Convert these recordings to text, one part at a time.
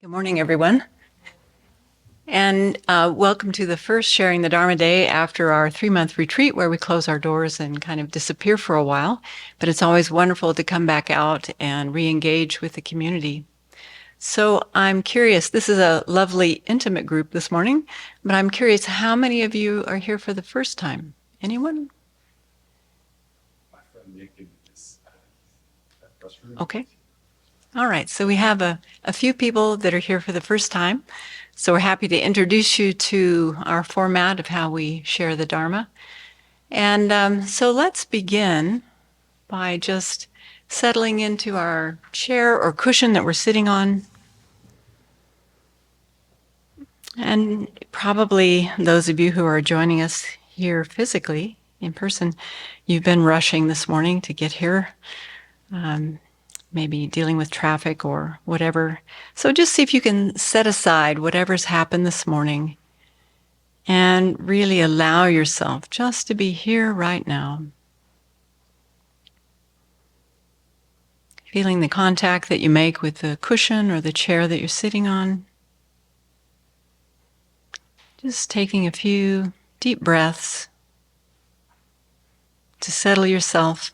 Good morning, everyone. And welcome to the first Sharing the Dharma Day after our 3-month retreat where we close our doors and kind of disappear for a while. But it's always wonderful to come back out and re-engage with the community. So I'm curious, this is a lovely intimate group this morning, but I'm curious, how many of you are here for the first time? Anyone? My friend Nick is frustrated. Okay. All right, so we have a few people that are here for the first time. So we're happy to introduce you to our format of how we share the Dharma. And so let's begin by just settling into our chair or cushion that we're sitting on. And probably those of you who are joining us here physically, in person, you've been rushing this morning to get here. Maybe dealing with traffic or whatever. So just see if you can set aside whatever's happened this morning and really allow yourself just to be here right now. Feeling the contact that you make with the cushion or the chair that you're sitting on. Just taking a few deep breaths to settle yourself.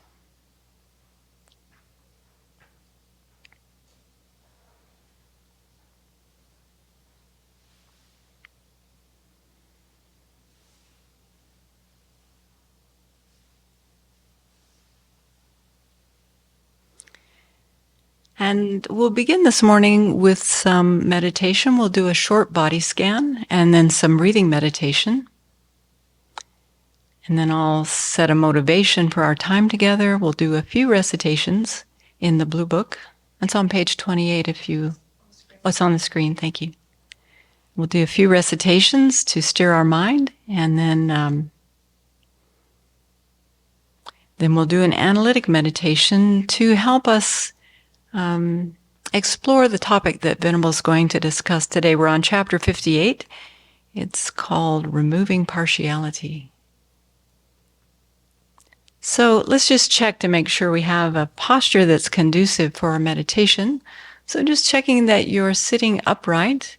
And we'll begin this morning with some meditation. We'll do a short body scan and then some breathing meditation. And then I'll set a motivation for our time together. We'll do a few recitations in the blue book. It's on page 28 if you... Oh, it's on the screen, thank you. We'll do a few recitations to steer our mind, and then we'll do an analytic meditation to help us explore the topic that Venerable is going to discuss today. We're on chapter 58. It's called Removing Partiality. So let's just check to make sure we have a posture that's conducive for our meditation. So just checking that you're sitting upright,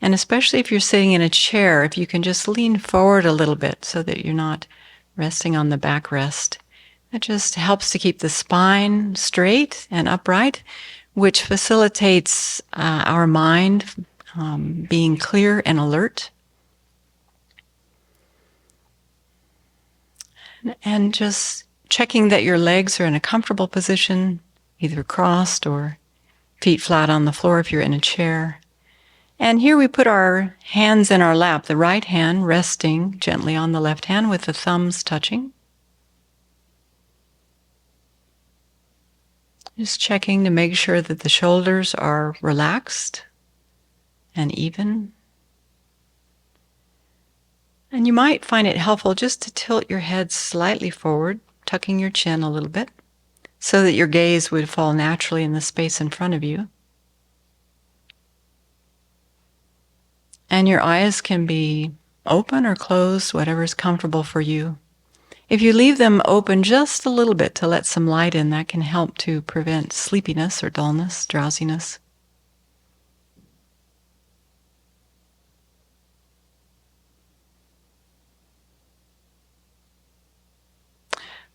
and especially if you're sitting in a chair, if you can just lean forward a little bit so that you're not resting on the backrest. That just helps to keep the spine straight and upright, which facilitates our mind being clear and alert. And just checking that your legs are in a comfortable position, either crossed or feet flat on the floor if you're in a chair. And here we put our hands in our lap, the right hand resting gently on the left hand with the thumbs touching. Just checking to make sure that the shoulders are relaxed and even. And you might find it helpful just to tilt your head slightly forward, tucking your chin a little bit, so that your gaze would fall naturally in the space in front of you. And your eyes can be open or closed, whatever is comfortable for you. If you leave them open just a little bit to let some light in, that can help to prevent sleepiness or dullness, drowsiness.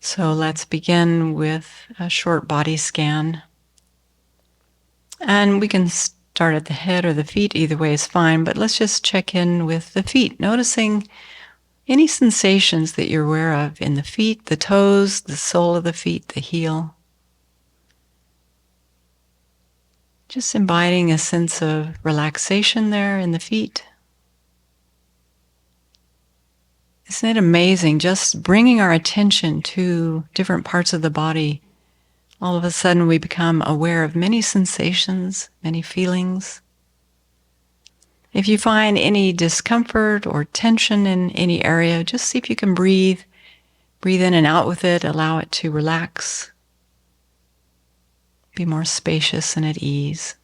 So let's begin with a short body scan. And we can start at the head or the feet, either way is fine, but let's just check in with the feet, noticing any sensations that you're aware of in the feet, the toes, the sole of the feet, the heel. Just inviting a sense of relaxation there in the feet. Isn't it amazing, just bringing our attention to different parts of the body, all of a sudden we become aware of many sensations, many feelings. If you find any discomfort or tension in any area, just see if you can breathe in and out with it, allow it to relax, be more spacious and at ease.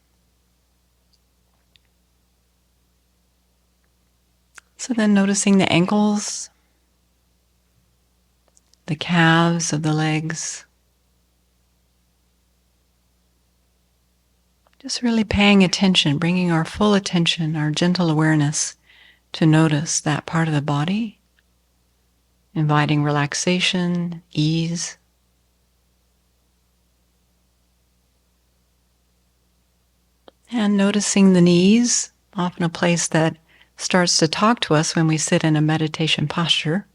So then noticing the ankles, the calves of the legs, Just really paying attention, bringing our full attention, our gentle awareness to notice that part of the body, inviting relaxation, ease. And noticing the knees, often a place that starts to talk to us when we sit in a meditation posture.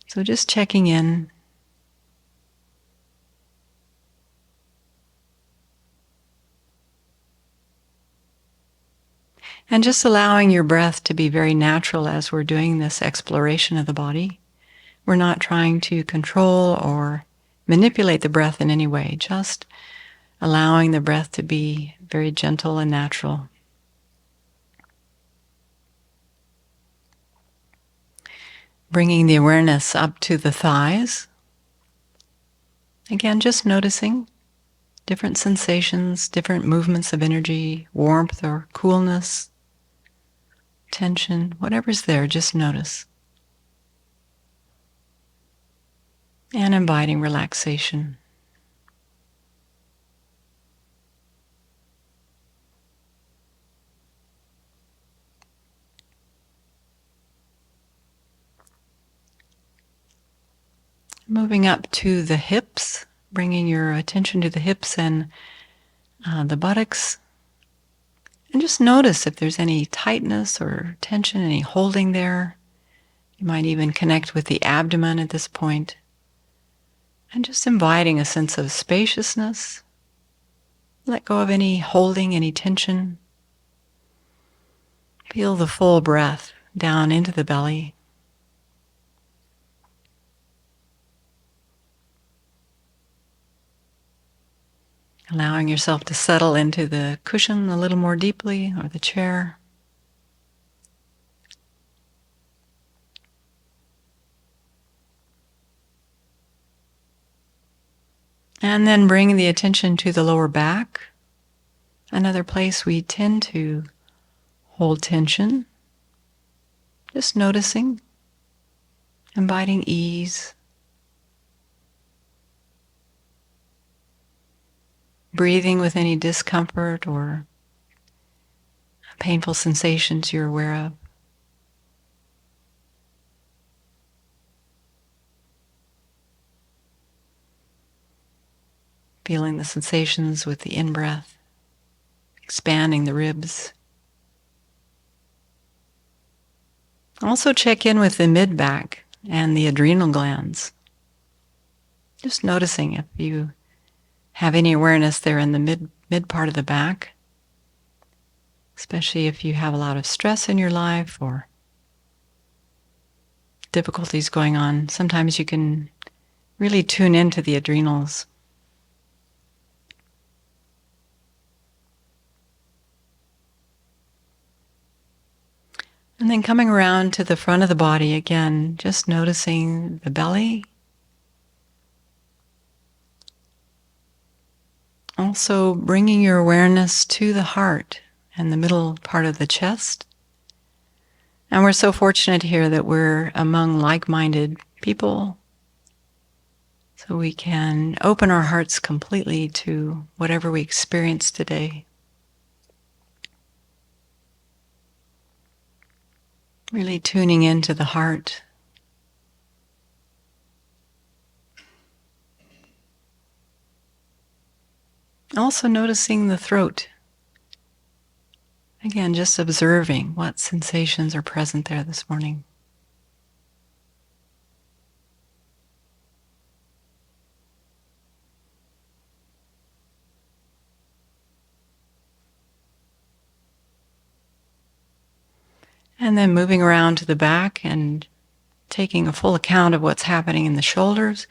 So just checking in. And just allowing your breath to be very natural as we're doing this exploration of the body. We're not trying to control or manipulate the breath in any way, just allowing the breath to be very gentle and natural. Bringing the awareness up to the thighs. Again, just noticing different sensations, different movements of energy, warmth or coolness, tension, whatever's there, just notice. And inviting relaxation. Moving up to the hips, bringing your attention to the hips and the buttocks. And just notice if there's any tightness or tension, any holding there. You might even connect with the abdomen at this point. And just inviting a sense of spaciousness. Let go of any holding, any tension. Feel the full breath down into the belly. Allowing yourself to settle into the cushion a little more deeply, or the chair. And then bringing the attention to the lower back, another place we tend to hold tension. Just noticing, inviting ease. Breathing with any discomfort or painful sensations you're aware of. Feeling the sensations with the in-breath, expanding the ribs. Also check in with the mid-back and the adrenal glands. Just noticing if you have any awareness there in the mid part of the back, especially if you have a lot of stress in your life or difficulties going on. Sometimes you can really tune into the adrenals. And then coming around to the front of the body again, just noticing the belly. Also bringing your awareness to the heart and the middle part of the chest. And we're so fortunate here that we're among like-minded people, so we can open our hearts completely to whatever we experience today. Really tuning into the heart. Also noticing the throat. Again, just observing what sensations are present there this morning. And then moving around to the back and taking a full account of what's happening in the shoulders.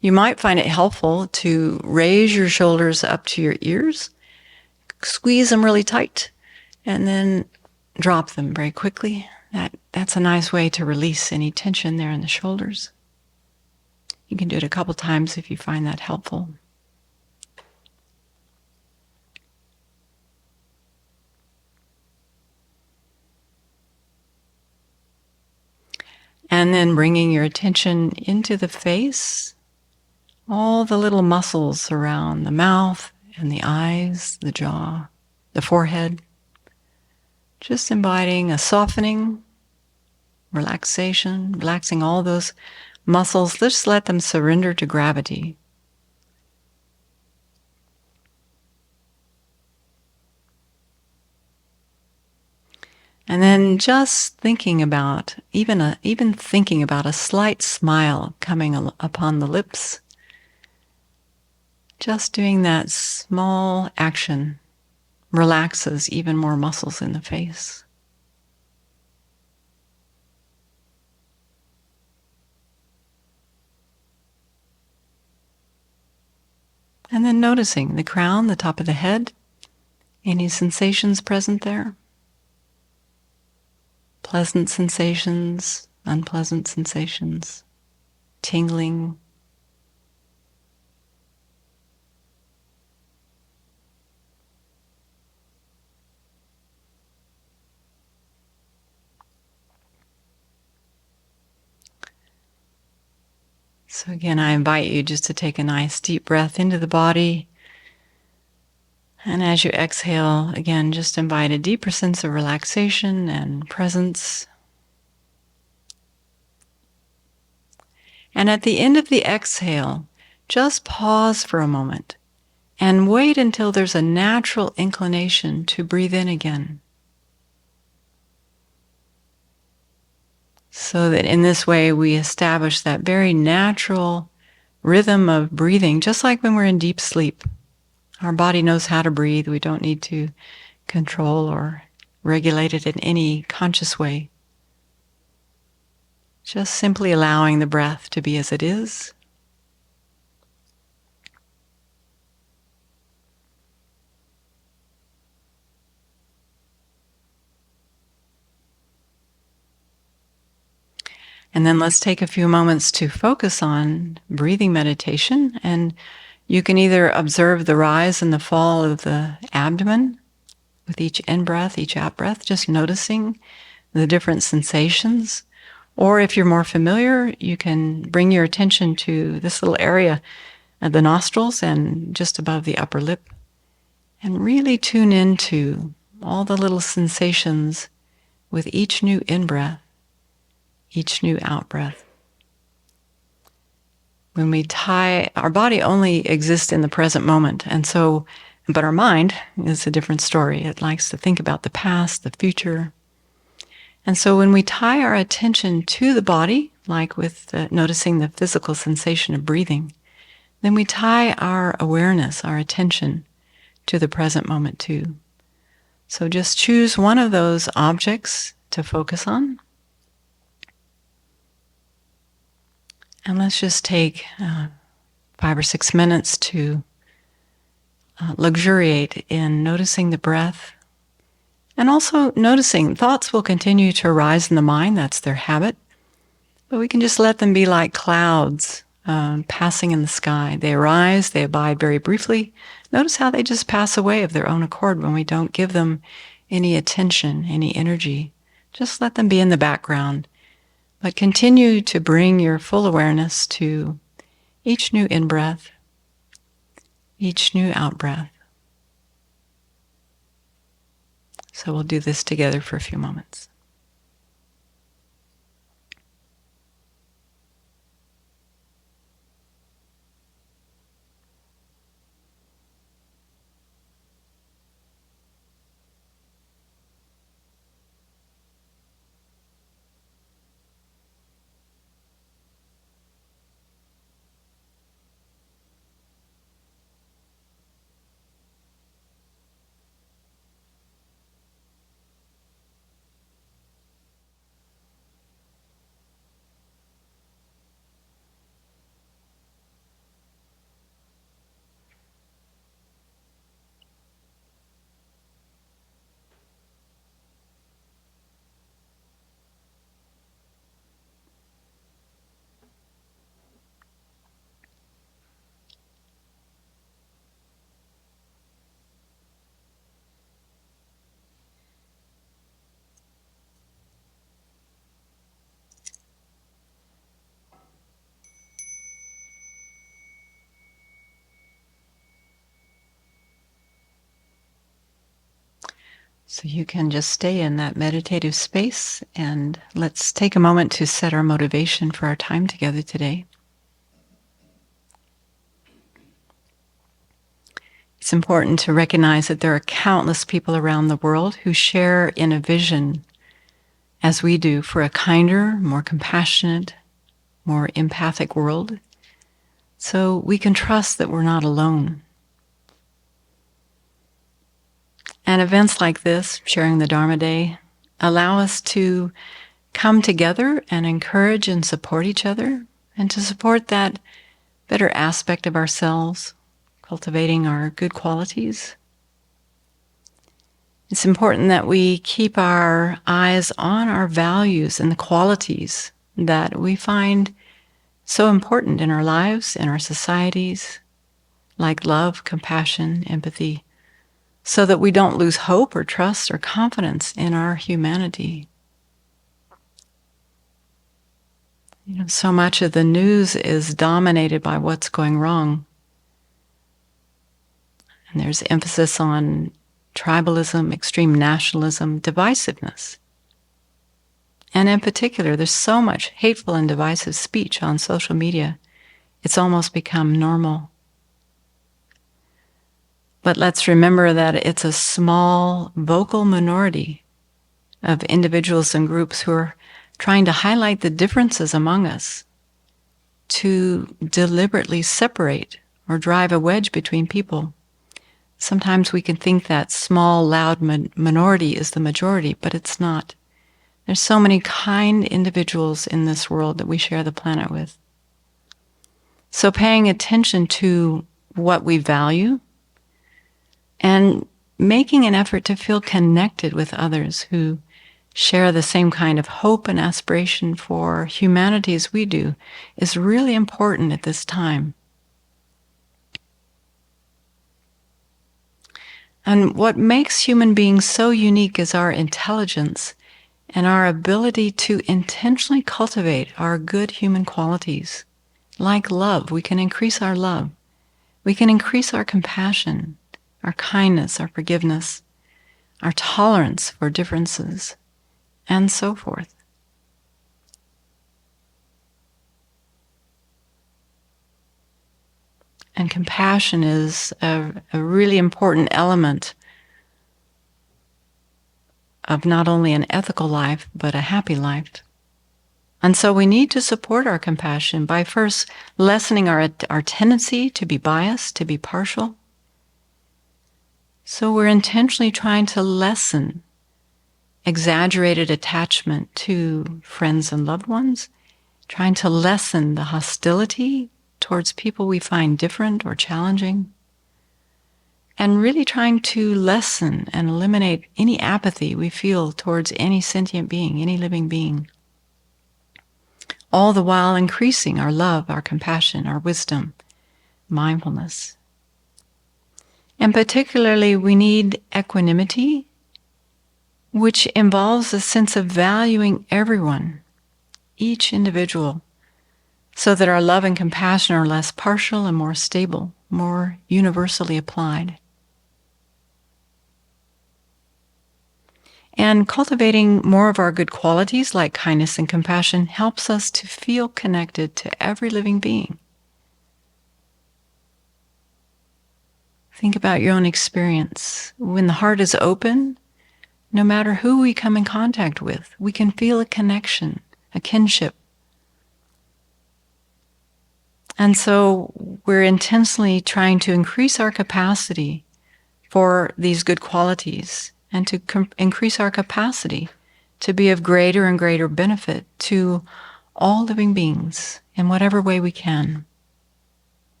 You might find it helpful to raise your shoulders up to your ears, squeeze them really tight, and then drop them very quickly. That's a nice way to release any tension there in the shoulders. You can do it a couple times if you find that helpful. And then bringing your attention into the face, all the little muscles around the mouth and the eyes, the jaw, the forehead. Just inviting a softening, relaxation, relaxing all those muscles. Just let them surrender to gravity. And then just thinking about, even thinking about a slight smile coming upon the lips. Just doing that small action relaxes even more muscles in the face. And then noticing the crown, the top of the head, any sensations present there. Pleasant sensations, unpleasant sensations, tingling. So again, I invite you just to take a nice deep breath into the body. And as you exhale, again, just invite a deeper sense of relaxation and presence. And at the end of the exhale, just pause for a moment and wait until there's a natural inclination to breathe in again. So that in this way we establish that very natural rhythm of breathing, just like when we're in deep sleep. Our body knows how to breathe. We don't need to control or regulate it in any conscious way. Just simply allowing the breath to be as it is. And then let's take a few moments to focus on breathing meditation. And you can either observe the rise and the fall of the abdomen with each in-breath, each out-breath, just noticing the different sensations. Or if you're more familiar, you can bring your attention to this little area of the nostrils and just above the upper lip and really tune into all the little sensations with each new in-breath, each new out-breath. When we tie, our body only exists in the present moment, and so, but our mind is a different story. It likes to think about the past, the future. And so when we tie our attention to the body, like with noticing the physical sensation of breathing, then we tie our awareness, our attention to the present moment too. So just choose one of those objects to focus on. And let's just take 5 or 6 minutes to luxuriate in noticing the breath. And also noticing thoughts will continue to arise in the mind. That's their habit. But we can just let them be like clouds passing in the sky. They arise, they abide very briefly. Notice how they just pass away of their own accord when we don't give them any attention, any energy. Just let them be in the background. But continue to bring your full awareness to each new in-breath, each new out-breath. So we'll do this together for a few moments. So you can just stay in that meditative space, and let's take a moment to set our motivation for our time together today. It's important to recognize that there are countless people around the world who share in a vision, as we do, for a kinder, more compassionate, more empathic world. So we can trust that we're not alone. And events like this, Sharing the Dharma Day, allow us to come together and encourage and support each other, and to support that better aspect of ourselves, cultivating our good qualities. It's important that we keep our eyes on our values and the qualities that we find so important in our lives, in our societies, like love, compassion, empathy, so that we don't lose hope or trust or confidence in our humanity. So much of the news is dominated by what's going wrong. And there's emphasis on tribalism, extreme nationalism, divisiveness. And in particular, there's so much hateful and divisive speech on social media. It's almost become normal. But let's remember that it's a small, vocal minority of individuals and groups who are trying to highlight the differences among us, to deliberately separate or drive a wedge between people. Sometimes we can think that small, loud minority is the majority, but it's not. There's so many kind individuals in this world that we share the planet with. So paying attention to what we value and making an effort to feel connected with others who share the same kind of hope and aspiration for humanity as we do is really important at this time. And what makes human beings so unique is our intelligence and our ability to intentionally cultivate our good human qualities. Like love, we can increase our love. We can increase our compassion, our kindness, our forgiveness, our tolerance for differences, and so forth. And compassion is a really important element of not only an ethical life, but a happy life. And so we need to support our compassion by first lessening our tendency to be biased, to be partial. So we're intentionally trying to lessen exaggerated attachment to friends and loved ones, trying to lessen the hostility towards people we find different or challenging, and really trying to lessen and eliminate any apathy we feel towards any sentient being, any living being. All the while increasing our love, our compassion, our wisdom, mindfulness. And particularly, we need equanimity, which involves a sense of valuing everyone, each individual, so that our love and compassion are less partial and more stable, more universally applied. And cultivating more of our good qualities like kindness and compassion helps us to feel connected to every living being. Think about your own experience. When the heart is open, no matter who we come in contact with, we can feel a connection, a kinship. And so we're intensely trying to increase our capacity for these good qualities and to increase our capacity to be of greater and greater benefit to all living beings in whatever way we can.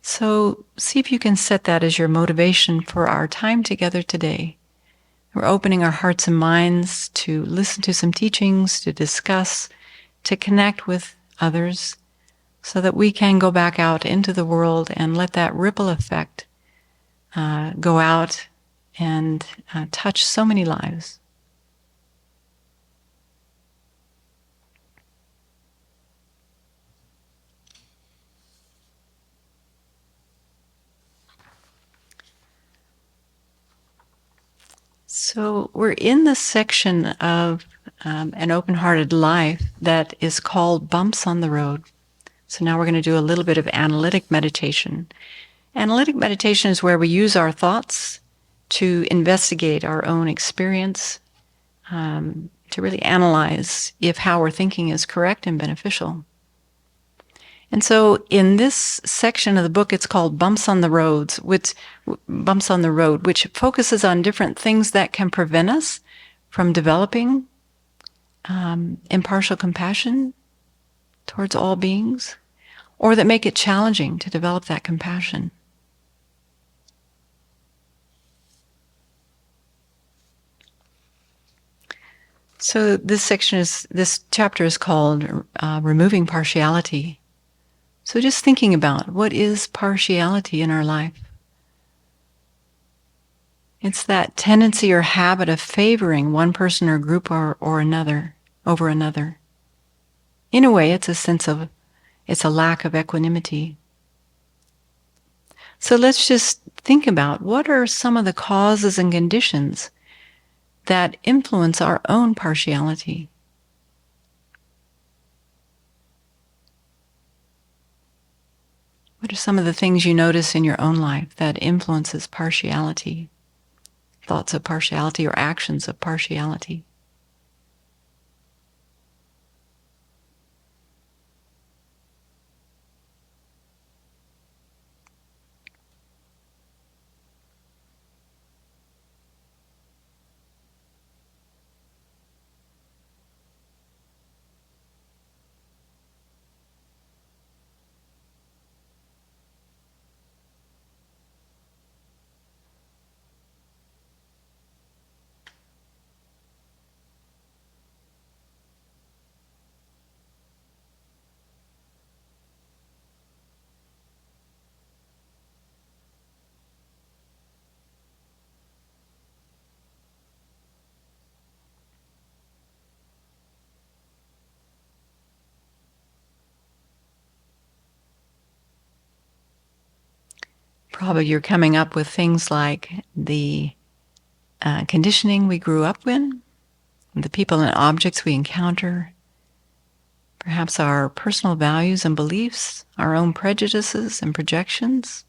So see if you can set that as your motivation for our time together today. We're opening our hearts and minds to listen to some teachings, to discuss, to connect with others, so that we can go back out into the world and let that ripple effect go out and touch so many lives. So we're in the section of an open-hearted life that is called bumps on the road. So now we're going to do a little bit of analytic meditation. Analytic meditation is where we use our thoughts to investigate our own experience, to really analyze if how we're thinking is correct and beneficial. And so in this section of the book, it's called Bumps on the Road, which focuses on different things that can prevent us from developing impartial compassion towards all beings, or that make it challenging to develop that compassion. So this chapter is called Removing Partiality. So just thinking about what is partiality in our life. It's that tendency or habit of favoring one person or group or another over another. In a way, it's a lack of equanimity. So let's just think about what are some of the causes and conditions that influence our own partiality. What are some of the things you notice in your own life that influences partiality? Thoughts of partiality or actions of partiality? Probably you're coming up with things like the conditioning we grew up in, the people and objects we encounter, perhaps our personal values and beliefs, our own prejudices and projections,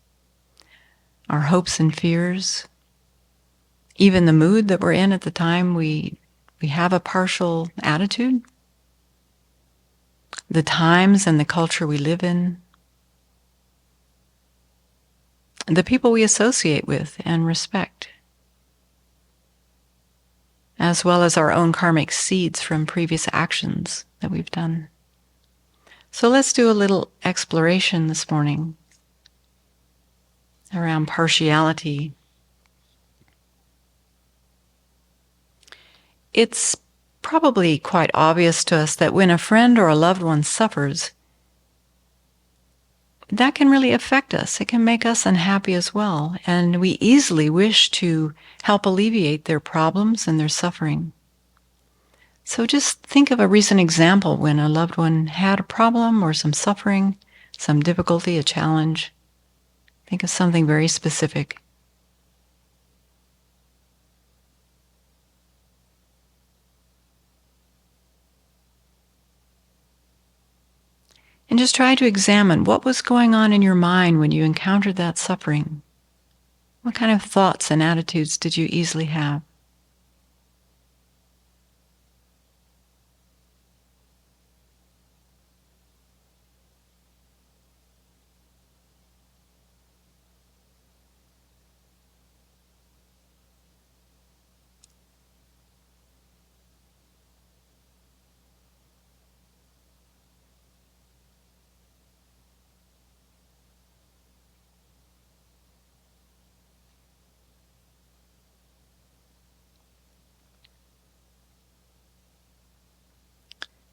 our hopes and fears, even the mood that we're in at the time we have a partial attitude, the times and the culture we live in, the people we associate with and respect, as well as our own karmic seeds from previous actions that we've done. So let's do a little exploration this morning around partiality. It's probably quite obvious to us that when a friend or a loved one suffers, that can really affect us. It can make us unhappy as well, and we easily wish to help alleviate their problems and their suffering. So just think of a recent example when a loved one had a problem or some suffering, some difficulty, a challenge. Think of something very specific. And just try to examine what was going on in your mind when you encountered that suffering. What kind of thoughts and attitudes did you easily have?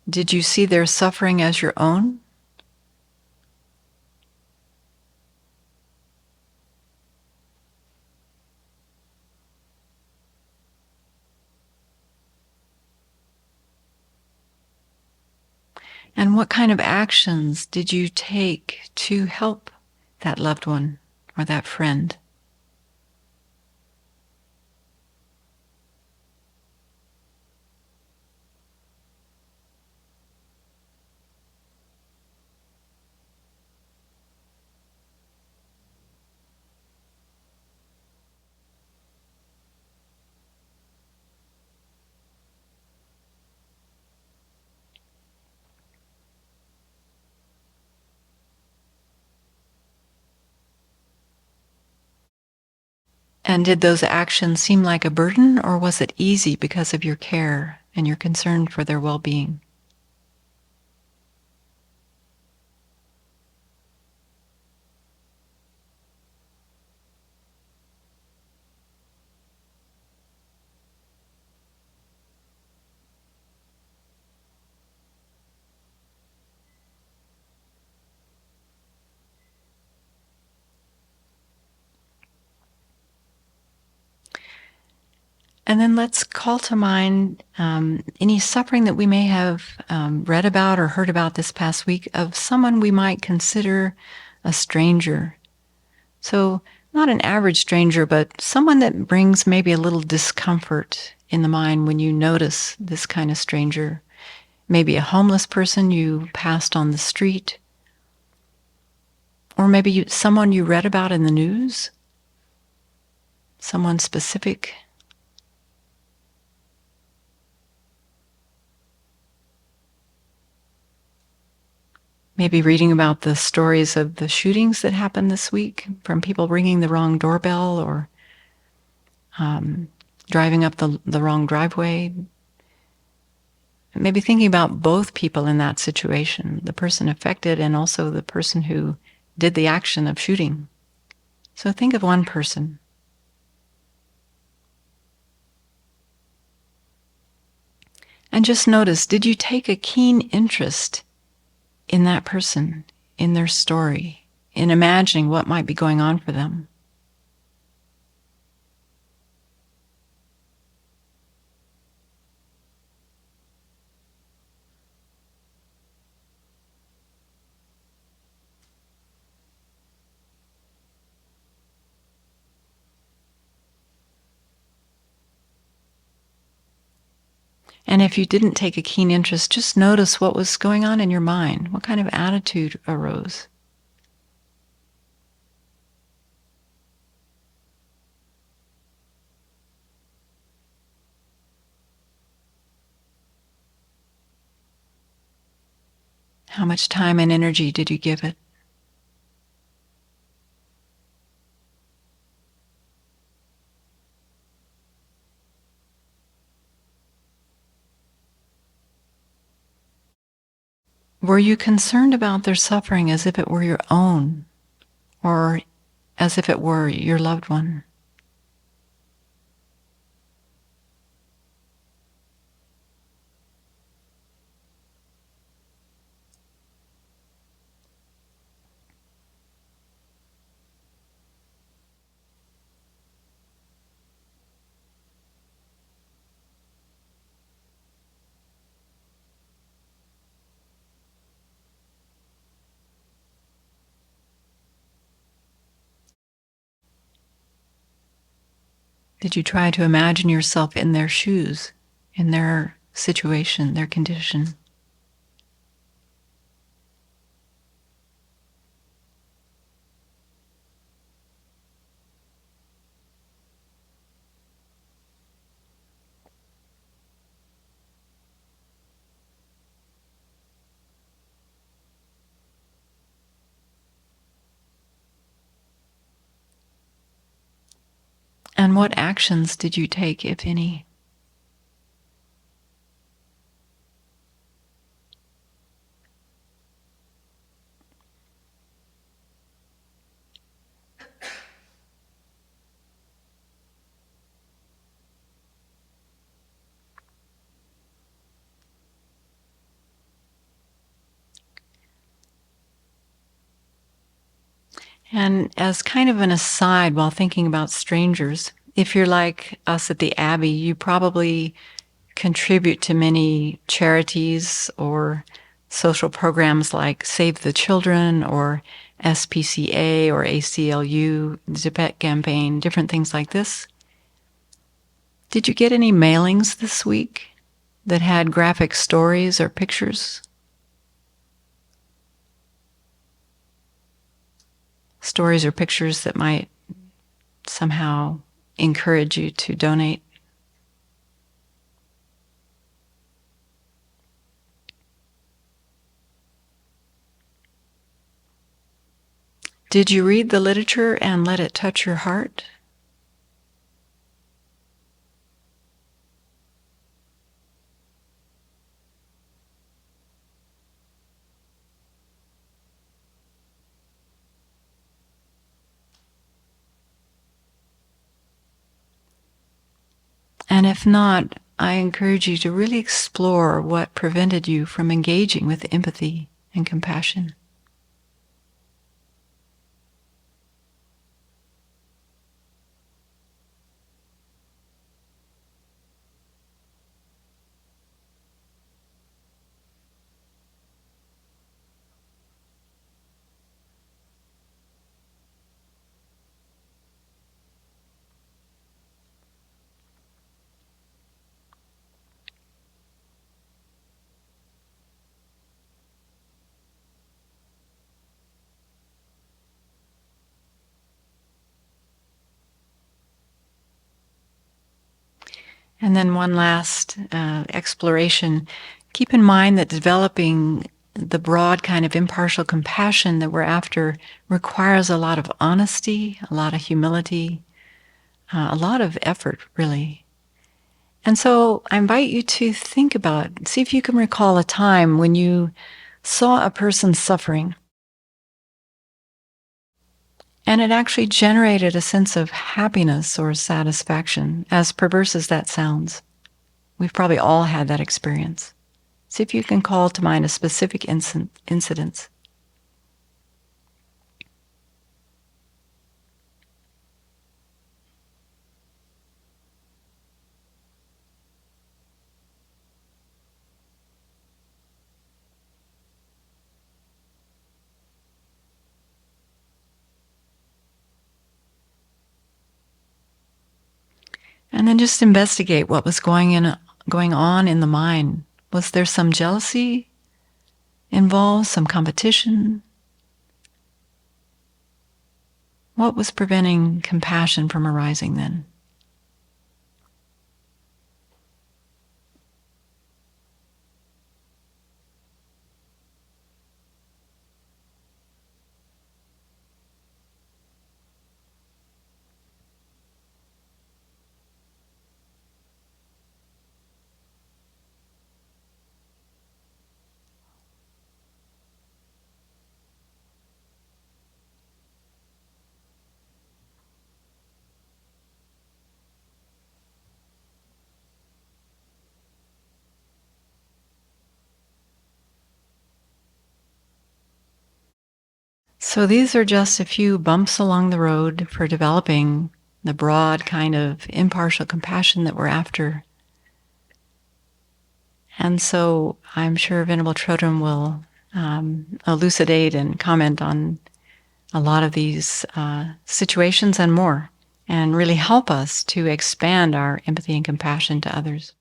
Did you see their suffering as your own? And what kind of actions did you take to help that loved one or that friend? And did those actions seem like a burden, or was it easy because of your care and your concern for their well-being? And then let's call to mind any suffering that we may have read about or heard about this past week of someone we might consider a stranger. So, not an average stranger, but someone that brings maybe a little discomfort in the mind when you notice this kind of stranger. Maybe a homeless person you passed on the street, or maybe someone you read about in the news, someone specific. Maybe reading about the stories of the shootings that happened this week from people ringing the wrong doorbell or driving up the wrong driveway. Maybe thinking about both people in that situation, the person affected and also the person who did the action of shooting. So think of one person. And just notice, did you take a keen interest in that person, in their story, in imagining what might be going on for them? And if you didn't take a keen interest, just notice what was going on in your mind. What kind of attitude arose? How much time and energy did you give it? Were you concerned about their suffering as if it were your own, or as if it were your loved one? Did you try to imagine yourself in their shoes, in their situation, their condition? And what actions did you take, if any? And as kind of an aside while thinking about strangers, if you're like us at the Abbey, you probably contribute to many charities or social programs like Save the Children or SPCA or ACLU, the Tibet Campaign, different things like this. Did you get any mailings this week that had graphic stories or pictures? Stories or pictures that might somehow encourage you to donate? Did you read the literature and let it touch your heart? And if not, I encourage you to really explore what prevented you from engaging with empathy and compassion. And then one last exploration. Keep in mind that developing the broad kind of impartial compassion that we're after requires a lot of honesty, a lot of humility, a lot of effort, really. And so I invite you to think about, see if you can recall a time when you saw a person suffering and it actually generated a sense of happiness or satisfaction, as perverse as that sounds. We've probably all had that experience. See if you can call to mind a specific incident. And then just investigate what was going on in the mind. Was there some jealousy involved, some competition? What was preventing compassion from arising then? So these are just a few bumps along the road for developing the broad kind of impartial compassion that we're after. And so I'm sure Venerable Chodron will elucidate and comment on a lot of these situations and more, and really help us to expand our empathy and compassion to others.